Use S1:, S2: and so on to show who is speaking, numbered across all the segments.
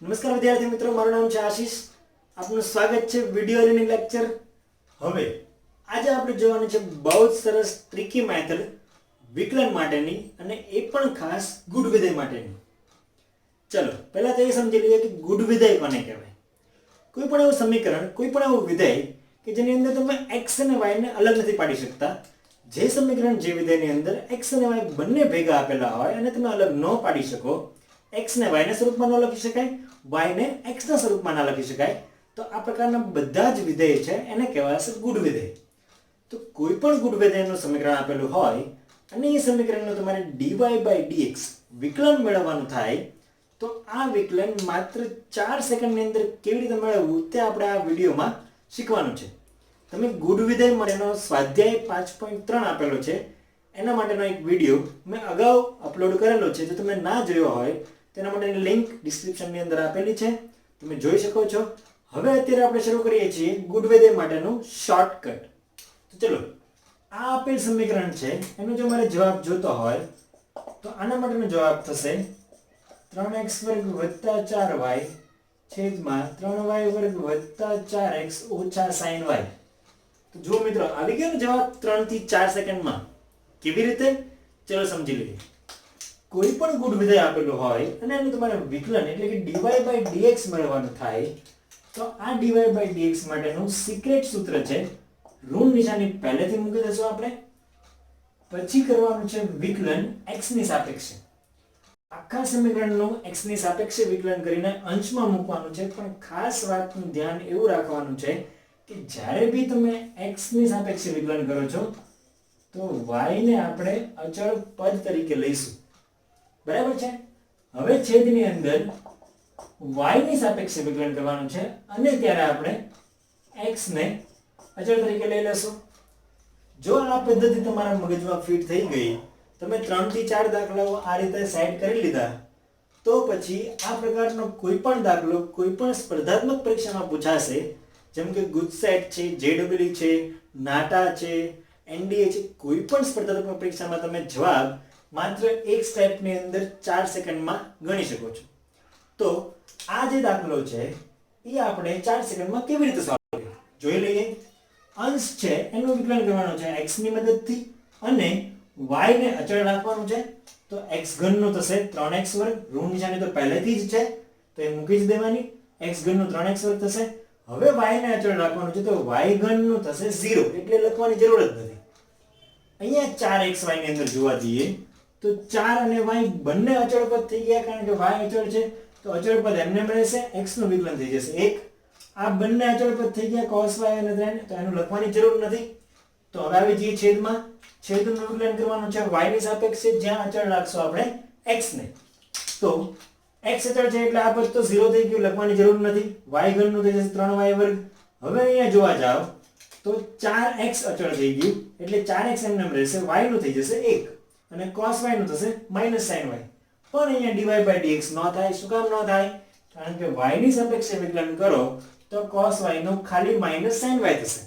S1: નમસ્કાર વિદ્યાર્થી મિત્રો, મારું નામ છે આશીષ. આપનું સ્વાગત છે વિડિયો લર્નિંગ લેક્ચર. હવે આજે આપણે જોવાનું છે બહુ જ સરસ ટ્રિકી મેથડ વિકલન માટેની, અને એ પણ ખાસ ગુડ વિધેય માટેની. ચલો પહેલા તો એ સમજી લઈએ કે ગુડ વિધેય કોને કહેવાય. કોઈ પણ એવું સમીકરણ, કોઈ પણ એવું વિધેય કે જેની અંદર તમે x અને y ને અલગ નથી પાડી શકતા. જે સમીકરણ, જે વિધેયની અંદર x અને y બંને ભેગા આપેલા હોય અને તમે અલગ ન પાડી શકો, x ને y ના સ્વરૂપમાં ન લખી શકાય, y ને x ના સ્વરૂપમાં ના લખી શકાય, તો આ પ્રકારના બધા જ વિધેય છે એને કહેવાશે ગુડ વિધેય. તો કોઈ પણ ગુડ વિધેયનું સમીકરણ આપેલું હોય અને એ સમીકરણનું તમારે dy/dx વિકલન મેળવવાનું થાય, તો આ વિકલન માત્ર 4 સેકન્ડની અંદર કેવી રીતે મેળવવું તે આપણે આ વિડીયોમાં શીખવાનું છે. તમે ગુડ વિધેય માટેનો સ્વાધ્યાય 5.3 આપેલો છે, એના માટેનો એક વિડીયો મેં અગાઉ અપલોડ કરેલો છે. જો તમે ના જોયો હોય તેના માટેની લિંક ડિસ્ક્રિપ્શનની અંદર આપેલી છે, તમે જોઈ શકો છો. હવે અત્યારે આપણે શરૂ કરીએ છીએ ગુડ વિધેય માટેનું શોર્ટકટ. તો ચલો, આ આપેલ સમીકરણ છે એનો જો મારે જવાબ જોતો હોય તો આના માટેનો જવાબ થશે 3x² + 4y છેદમાં 3y² + 4x - sin y. તો જો મિત્રો, આવી ગયો ને જવાબ 3 થી 4 સેકન્ડમાં. કેવી રીતે? ચલો સમજી લઈએ. કોઈ પણ ગુડ વિધેય આપેલું હોય અને એનું તમારે વિકલન એટલે કે dy/dx મેળવવાનું થાય, તો આ dy/dx માટેનું સિક્રેટ સૂત્ર છે. ઋણ નિશાની પહેલેથી મૂકી દઈશું આપણે. પછી કરવાનું છે વિકલન x ની સાપેક્ષે. આખા સમીકરણનું x ની સાપેક્ષે વિકલન કરીને અંશમાં મૂકવાનું છે. પણ ખાસ વાતનું ધ્યાન એવું રાખવાનું છે કે જ્યારે બી તમે x ની સાપેક્ષે વિકલન કરો છો તો y ને આપણે અચળ પદ તરીકે લઈશું. બરાબર છે? હવે છેદની અંદર y ની સાપેક્ષે વિકલન કરવાનું છે અને ત્યારે આપણે x ને અચળ તરીકે લઈ લેશું. જો આ પદ્ધતિ તમારા મગજમાં ફિટ થઈ ગઈ, તમે 3 થી 4 દાખલાઓ આ રીતે સાઈડ કરી લીધા, તો પછી આ પ્રકારનો કોઈ પણ દાખલો કોઈ પણ સ્પર્ધાત્મક પરીક્ષામાં પૂછાશે, જેમ કે ગુજસેટ છે, JEE છે, નાટા છે, NDA છે, કોઈ પણ સ્પર્ધાત્મક પરીક્ષામાં તમે જવાબ માત્ર એક સ્ટેપની અંદર 4 સેકન્ડમાં ગણી શકો છો. તો આ જે દાખલો છે એ આપણે 4 સેકન્ડમાં કેવી રીતે સોલ્વ કરીએ જોઈ લઈએ. અંશ છે એનું વિકલન કરવાનું છે x ની મદદથી અને y ને અચળ રાખવાનું છે. તો x3 નું થશે 3x². ઋણ નિશાની તો પહેલેથી જ છે તો એ મૂકી જ દેવાની. x3 નું 3x² થશે. હવે y ને અચળ રાખવાનું છે, તો y3 નું થશે 0, એટલે લખવાની જરૂર જ નથી. અહીંયા 4xy ની અંદર જોવા જઈએ તો 4 અને y બંને અચળ પદ થઈ ગયા, કારણ કે y અચળ છે તો અચળ પદ એમને રહેશે, x નું વિકલન થઈ જશે 1. આ બંને અચળ પદ થઈ ગયા cos y અને tan, તો એનું લખવાની જરૂર નથી. તો હવે આવી જઈએ છેદમાં. છેદનું વિકલન કરવાનું છે y ની સાપેક્ષે, જ્યાં અચળ રાખશું આપણે x ને. તો x અચળ છે એટલે આ પદ તો 0 થઈ ગયું, લખવાની જરૂર નથી. y3 નું થઈ જશે 3y². હવે અહીંયા જોવા જાવ તો 4x અચળ થઈ ગયું એટલે 4x એમને રહેશે, y નું થઈ જશે 1 અને cos y નું થશે -sin y. પણ અહીંયા dy/dx ન થાય. શું કામ ન થાય? કારણ કે y ની સાપેક્ષે વિકલન કરો તો cos y નું ખાલી -sin y થશે,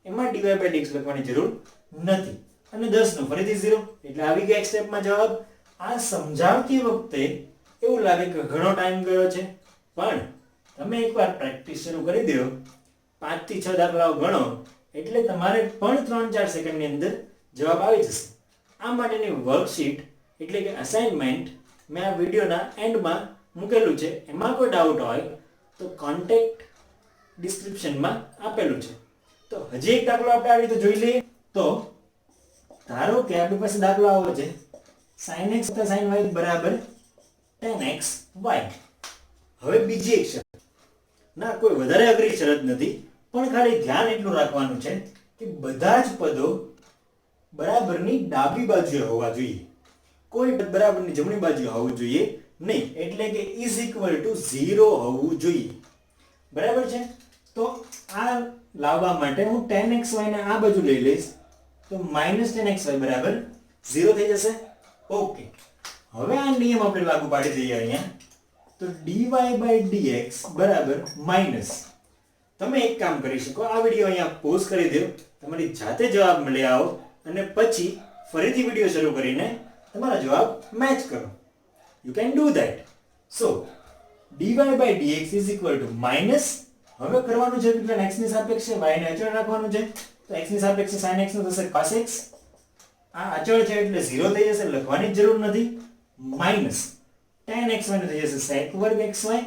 S1: એમાં dy/dx લખવાની જરૂર નથી. અને 10 નું ફરીથી 0, એટલે આવી ગયા એક સ્ટેપમાં જવાબ. આ સમજાવતી વખતે એવું લાગે કે ઘણો ટાઈમ ગયો છે, પણ તમે એકવાર પ્રેક્ટિસ શરૂ કરી દો, 5 થી 6 દાખલાઓ ગણો એટલે તમારે પણ 3-4 સેકન્ડની અંદર જવાબ આવી જશે. આ માટેની વર્કશીટ એટલે કે અસાઇનમેન્ટ મેં આ વિડીયોના એન્ડમાં મૂકેલું છે. એમાં કોઈ ડાઉટ હોય તો કોન્ટેક્ટ ડિસ્ક્રિપ્શનમાં આપેલું છે. તો હજી એક દાખલો આપણે આ રીતે જોઈ લઈએ. તો ધારો કે આપણી પાસે દાખલો આવો છે, sin x + sin y = tan xy. હવે બીજી એક શરત, ના કોઈ વધારે અઘરી શરત નથી, પણ ખાલી ધ્યાન એટલું રાખવાનું છે કે બધા જ પદો બરાબરની ડાબી બાજુએ હોવા જોઈએ. કોઈ પદ બરાબરની જમણી બાજુએ હોવું જોઈએ નહીં, એટલે કે = 0 હોવું જોઈએ. બરાબર છે? તો આ લાવવા માટે હું tan xy ને આ બાજુ લઈ લઈશ, તો -tan xy = 0 થઈ જશે. ઓકે, હવે આ નિયમ આપણે લાગુ પાડી દઈએ અહીંયા. તો dy/dx = તમે એક કામ કરી શકો, આ વિડીયો અહીંયા પોઝ કરી દો, તમારી જાતે જવાબ મળી આવો અને પછી ફરીથી વિડીયો શરૂ કરીને તમારા જવાબ મેચ કરો. You can do that. So dy by dx is equal to minus, હવે કરવાનું છે વિકલન x ની સાપેક્ષે y ને અચળ રાખવાનું છે, તો x ની સાપેક્ષે sin x નું થશે cos x, આ અચળ છે એટલે 0 થઈ જશે, લખવાની જ જરૂર નથી, માઈનસ tan xy નું થઈ જશે sec વર્ગ xy,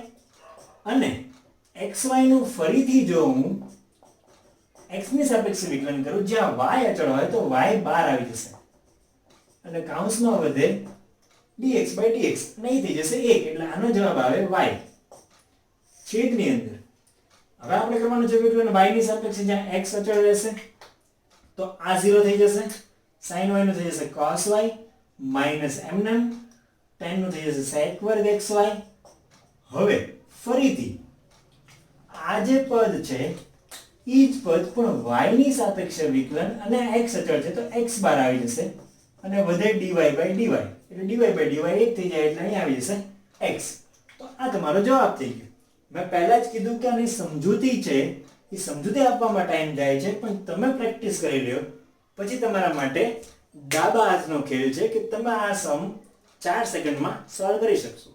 S1: અને xy નું ફરીથી જો હું x ની સાપેક્ષે વિકલન કરું જ્યાં y અચળ હોય તો y બહાર આવી જશે અને કૌંસમાં વધે dx by dx અને એ થઈ જશે 1, એટલે આનો જવાબ આવે y છેદની અંદર. હવે આપણે કરવાનું છે વિકલન y ની સાપેક્ષે જ્યાં x અચળ રહેશે તો આ 0 થઈ જશે, sin y નું થઈ જશે cos y minus m tan નું થઈ જશે sec વર્ગ xy. હવે ફરીથી આ જે પદ છે ઈ જ પદ પણ y ની સાપેક્ષે વિકલન અને x અચળ છે તો x બહાર આવી જશે અને વધે dy by dy, એટલે dy by dy 1 થઈ જાય એટલે અહીં આવી જશે x. તો આ તમારો જવાબ થઈ ગયો. મેં પહેલા જ કીધું કે આની સમજૂતી છે, એ સમજૂતી આપવામાં ટાઈમ જાય છે, પણ તમે પ્રેક્ટિસ કરી લ્યો પછી તમારા માટે ડાબા હાથનો ખેલ છે કે તમે આ સમ 4 સેકન્ડમાં સોલ્વ કરી શકશો.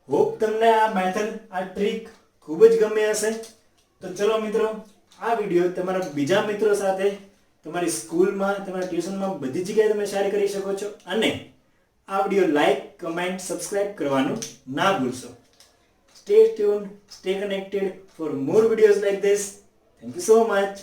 S1: હોપ તમને આ મેથડ, આ ટ્રીક ખૂબ જ ગમે હશે. તો ચલો મિત્રો, આ વિડીયો તમારા બીજા મિત્રો સાથે, તમારી સ્કૂલમાં, તમારા ટ્યુશનમાં બધી જગ્યાએ તમે શેર કરી શકો છો, અને આ વિડીયો લાઈક, કમેન્ટ, સબસ્ક્રાઇબ કરવાનું ના ભૂલશો. Stay tuned, stay connected for more videos like this. Thank you so much.